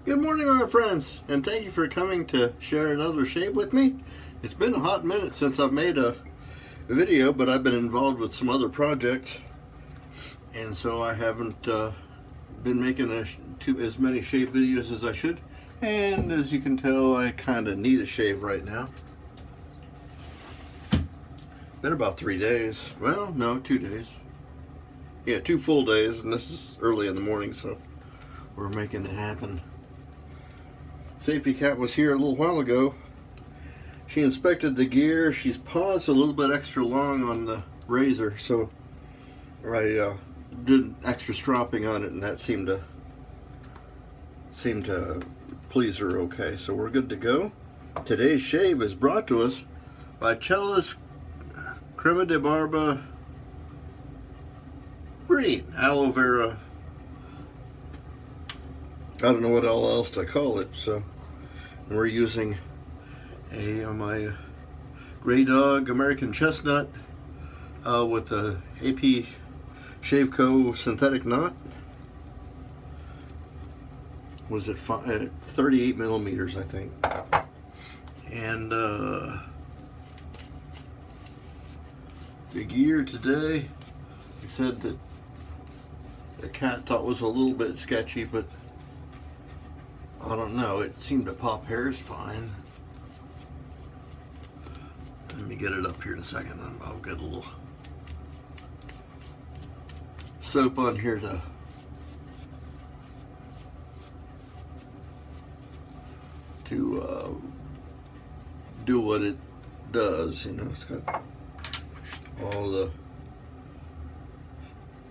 Good morning, my friends, and thank you for coming to share another shave with me. It's been a hot minute since I've made a video, but I've been involved with some other projects, and so I haven't been making as many shave videos as I should. And as you can tell, I kind of need a shave right now. Been about 3 days. Well, no, 2 days. Yeah, 2 full days, and this is early in the morning, so we're making it happen. Safety Cat was here a little while ago. She inspected the gear. She's paused a little bit extra long on the razor, so I did extra stropping on it, and that seemed to please her okay. So we're good to go. Today's shave is brought to us by Cella's Crema de Barba Green Aloe Vera. I don't know what else to call it, so we're using my Grey Dog American Chestnut with a AP Shave Co. synthetic knot. Was it 38 millimeters, I think. And the gear today, he said that the cat thought was a little bit sketchy, but I don't know, it seemed to pop hairs fine. Let me get it up here in a second, and I'll get a little soap on here to do what it does. You know, it's got all the,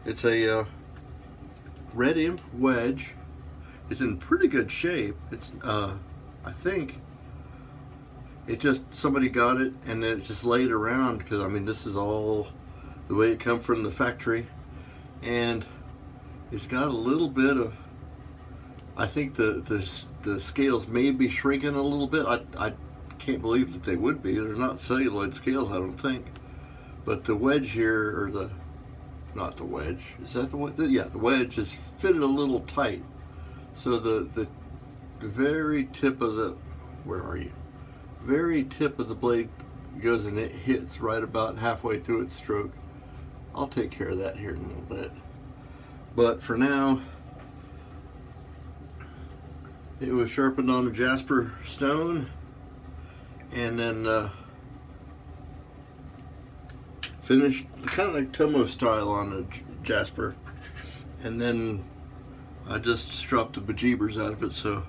it's a Red Imp Wedge. It's in pretty good shape. It's I think it just, somebody got it and then it just laid around, because I mean this is all the way it come from the factory, and it's got a little bit of, I think the scales may be shrinking a little bit. I can't believe that they would be. They're not celluloid scales, I don't think. But the wedge here, or the, not the wedge, is that the wedge? Yeah, the wedge is fitted a little tight. So the very tip of the, where are you? Very tip of the blade goes and it hits right about halfway through its stroke. I'll take care of that here in a little bit. But for now, it was sharpened on a jasper stone, and then finished kind of like Tomo style on a jasper, and then I just stropped the bejeebers out of it, so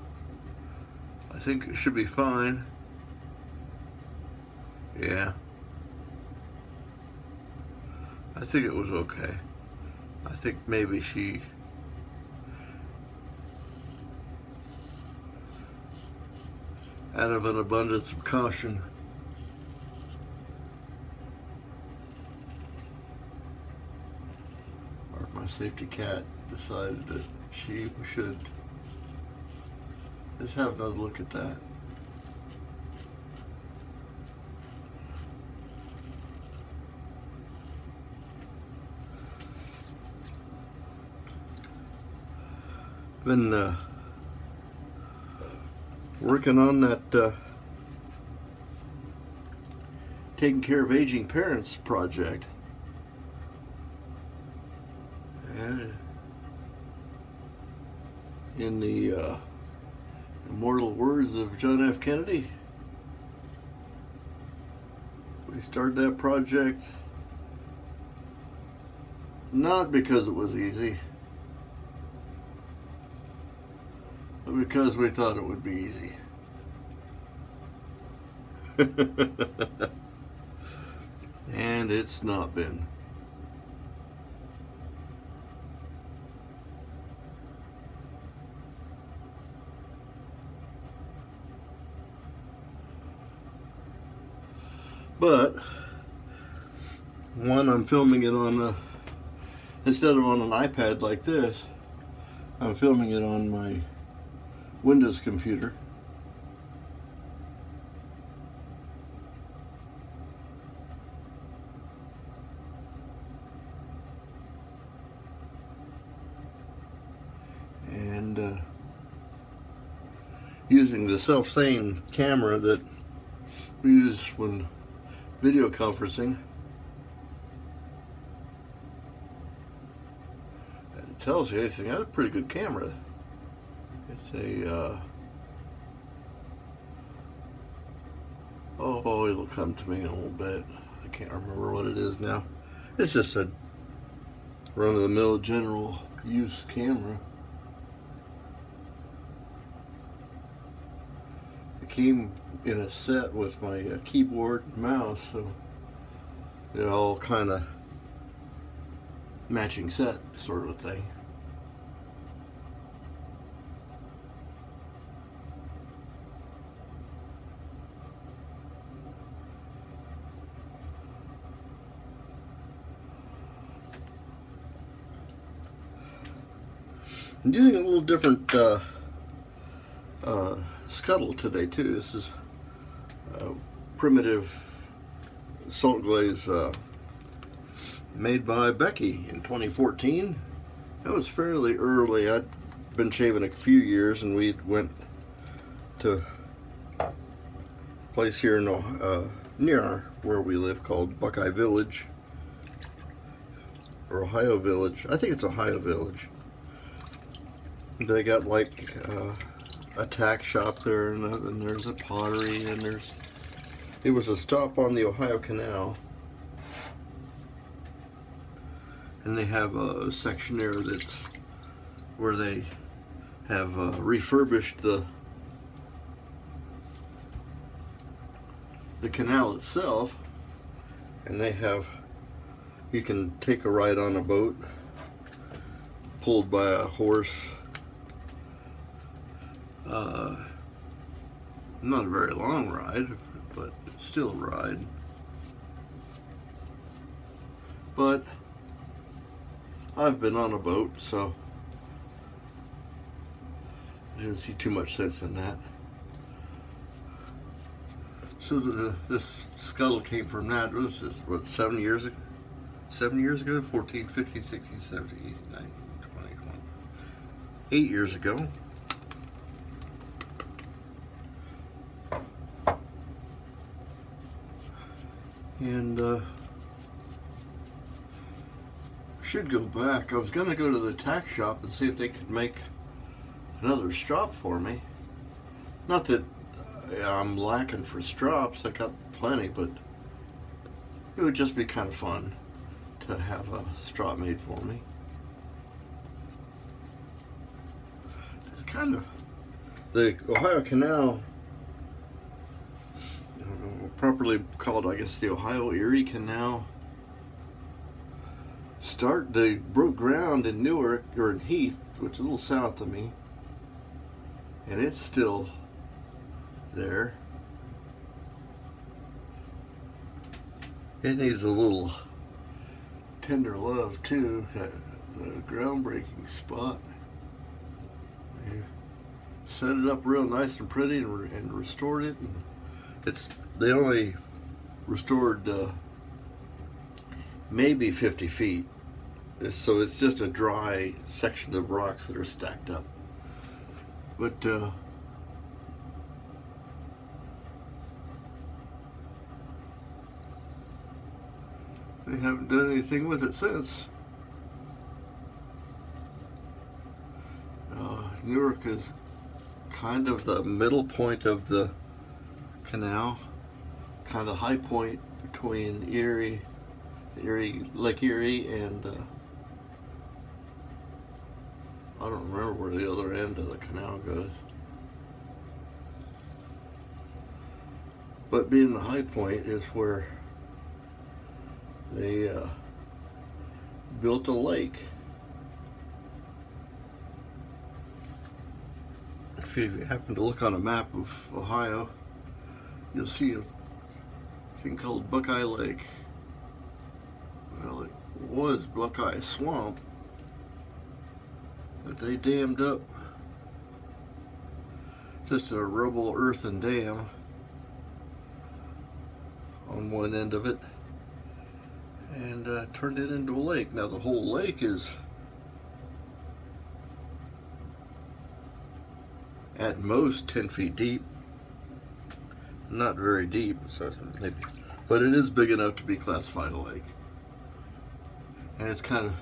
I think it should be fine. Yeah, I think it was okay. I think maybe she out of an abundance of caution or my Safety Cat decided that she should just have another look at that. Been working on that taking care of aging parents project, and in the immortal words of John F. Kennedy, we started that project not because it was easy, but because we thought it would be easy. And it's not been. But one, I'm filming it on instead of on an iPad like this, I'm filming it on my Windows computer. using the self-same camera that we use when video conferencing. It tells you anything. That's a pretty good camera. It's a oh, it'll come to me in a little bit. I can't remember what it is now. It's just a run-of-the-mill general use camera. It came in a set with my keyboard and mouse, so they're all kind of matching set sort of thing. I'm using a little different scuttle today too. This is primitive salt glaze made by Becky in 2014. That was fairly early. I'd been shaving a few years, and we went to a place here in near where we live called Buckeye Village or Ohio Village. I think it's Ohio Village. They got like a tack shop there, and there's a pottery, and it was a stop on the Ohio Canal, and they have a section there that's where they have refurbished the canal itself, and you can take a ride on a boat pulled by a horse. Not a very long ride, but still a ride. But I've been on a boat, so I didn't see too much sense in that. So this scuttle came from that. What was this? What, 7 years ago? 7 years ago? 14, 15, 16, 17, 18, 19, 20, 21. 8 years ago. And should go back. I was going to go to the tack shop and see if they could make another strop for me. Not that I'm lacking for strops, I got plenty, but it would just be kind of fun to have a strop made for me. It's kind of the Ohio Canal, properly called, I guess, the Ohio Erie Canal. They broke ground in Newark, or in Heath, which is a little south of me, and it's still there. It needs a little tender love too. The groundbreaking spot. They set it up real nice and pretty, and restored it. And they only restored maybe 50 feet. So it's just a dry section of rocks that are stacked up. But they haven't done anything with it since. Newark is kind of the middle point of the canal, kind of high point between Lake Erie, and I don't remember where the other end of the canal goes. But being the high point is where they built a lake. If you happen to look on a map of Ohio, you'll see a thing called Buckeye Lake. Well, it was Buckeye Swamp, but they dammed up. Just a rubble earthen dam on one end of it, and turned it into a lake. Now the whole lake is at most 10 feet deep. Not very deep, so maybe, but it is big enough to be classified a lake. And it's kind of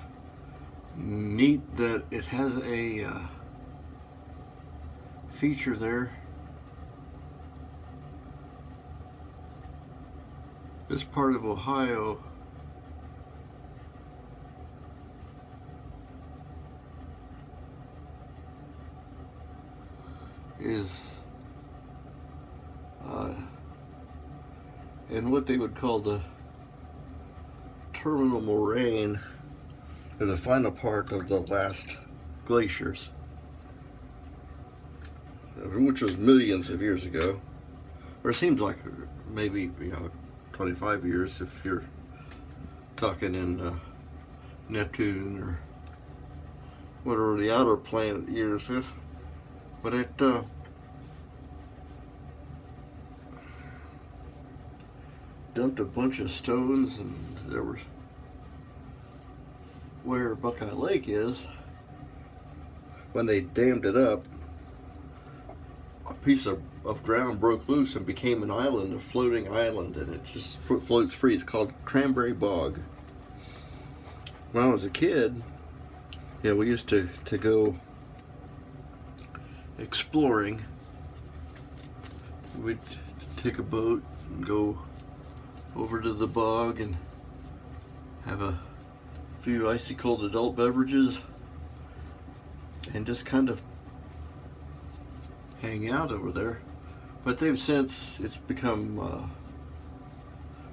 neat that it has a feature there. This part of Ohio is in what they would call the terminal moraine, or the final part of the last glaciers, which was millions of years ago, or it seems like maybe 25 years if you're talking in Neptune or whatever the outer planet years is. But it dumped a bunch of stones, and there was where Buckeye Lake is. When they dammed it up, a piece of ground broke loose and became an island, a floating island, and it just floats free. It's called Cranberry Bog. When I was a kid, yeah, we used to go exploring. We'd take a boat and go over to the bog and have a few icy cold adult beverages and just kind of hang out over there. But it's become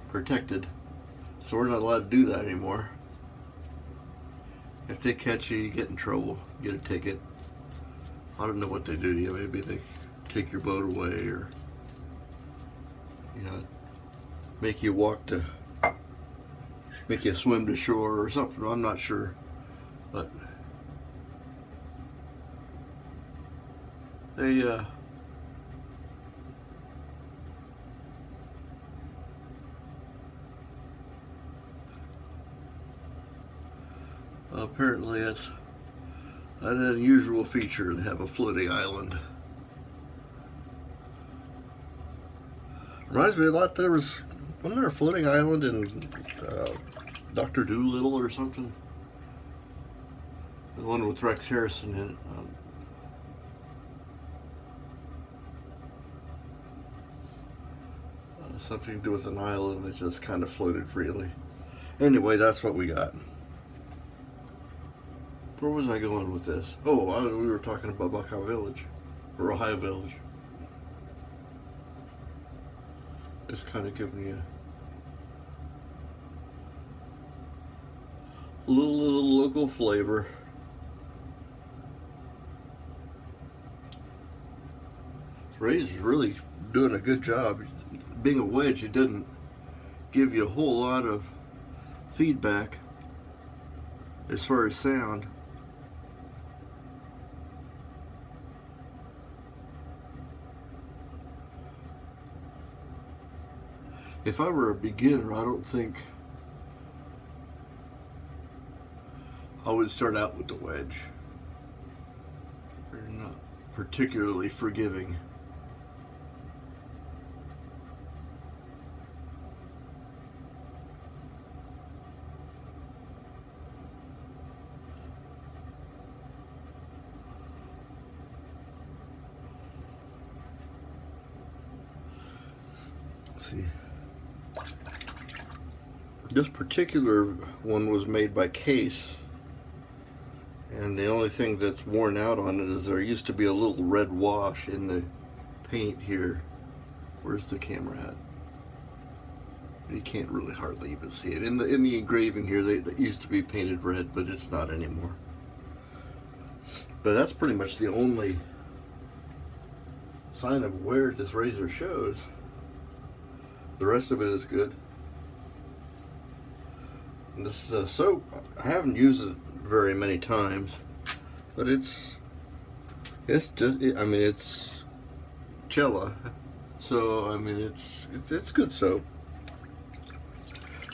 protected, so we're not allowed to do that anymore. If they catch you, you get in trouble, get a ticket. I don't know what they do to you. Maybe they take your boat away, or make you swim to shore or something. I'm not sure, but they apparently it's an unusual feature to have a floating island. Reminds me a lot. Wasn't there a floating island in Dr. Dolittle or something? The one with Rex Harrison in it. Something to do with an island that just kind of floated freely. Anyway, that's what we got. Where was I going with this? Oh, we were talking about Buckeye Village, or Ohio Village. Just kind of giving you a little local flavor. Ray's really doing a good job. Being a wedge, it didn't give you a whole lot of feedback as far as sound. If I were a beginner, I don't think I would start out with the wedge. They're not particularly forgiving. Let's see. This particular one was made by Case, and the only thing that's worn out on it is there used to be a little red wash in the paint here. Where's the camera at? You can't really hardly even see it. In the engraving here, they used to be painted red, but it's not anymore. But that's pretty much the only sign of wear this razor shows. The rest of it is good. And this soap, I haven't used it very many times, but it's Cella, so I mean it's good soap.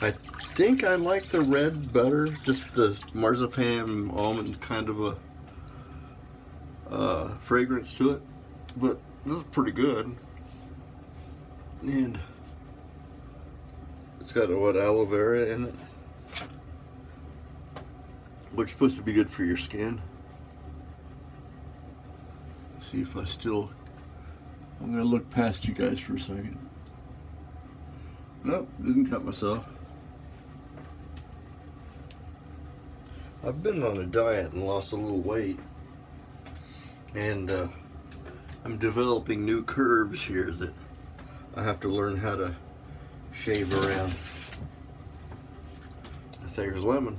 I think I like the red better, just the marzipan almond kind of a fragrance to it. but this is pretty good. And it's got what, aloe vera in it, which is supposed to be good for your skin. Let's see if I'm gonna look past you guys for a second. Nope, didn't cut myself. I've been on a diet and lost a little weight, and I'm developing new curves here that I have to learn how to shave around. There's lemon.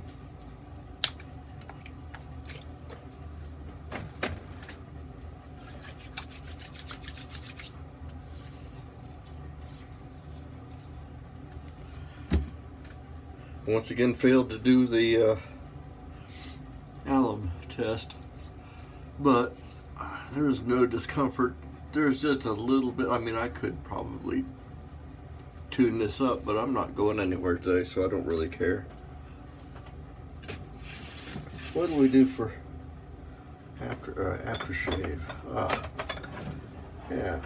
Once again failed to do the alum test, but there's no discomfort. There's just a little bit. I mean, I could probably tune this up, but I'm not going anywhere today, so I don't really care. What do we do for aftershave? Yeah,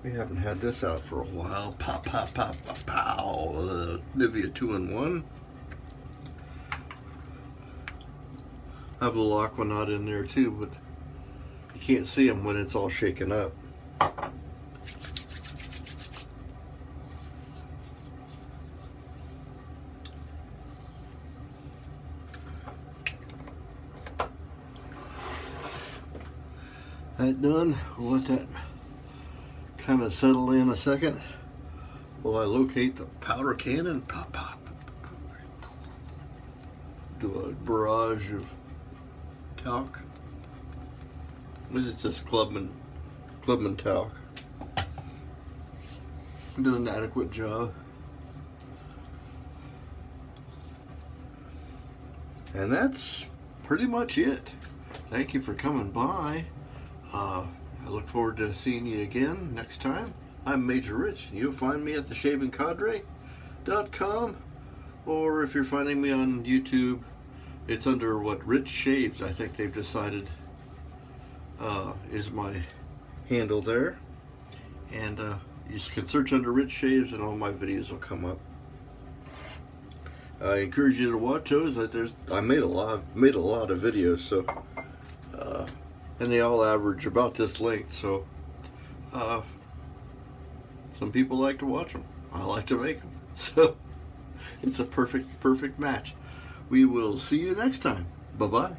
we haven't had this out for a while. Pow, pow, pow, pow, pow. Nivea 2-in-1. I have a little Aquanaut in there too, but you can't see them when it's all shaken up. That done, we'll let that kind of settle in a second while I locate the powder can and pop, pop. Do a barrage of talc. This is just Clubman talc. Does an adequate job. And that's pretty much it. Thank you for coming by. I look forward to seeing you again next time. I'm Major Rich. You'll find me at theshavingcadre.com, or if you're finding me on YouTube, it's under what, Rich Shaves, I think they've decided is my handle there. And you can search under Rich Shaves and all my videos will come up. I encourage you to watch those. I made a lot of videos, so and they all average about this length, so some people like to watch them. I like to make them, so it's a perfect match. We will see you next time. Bye-bye.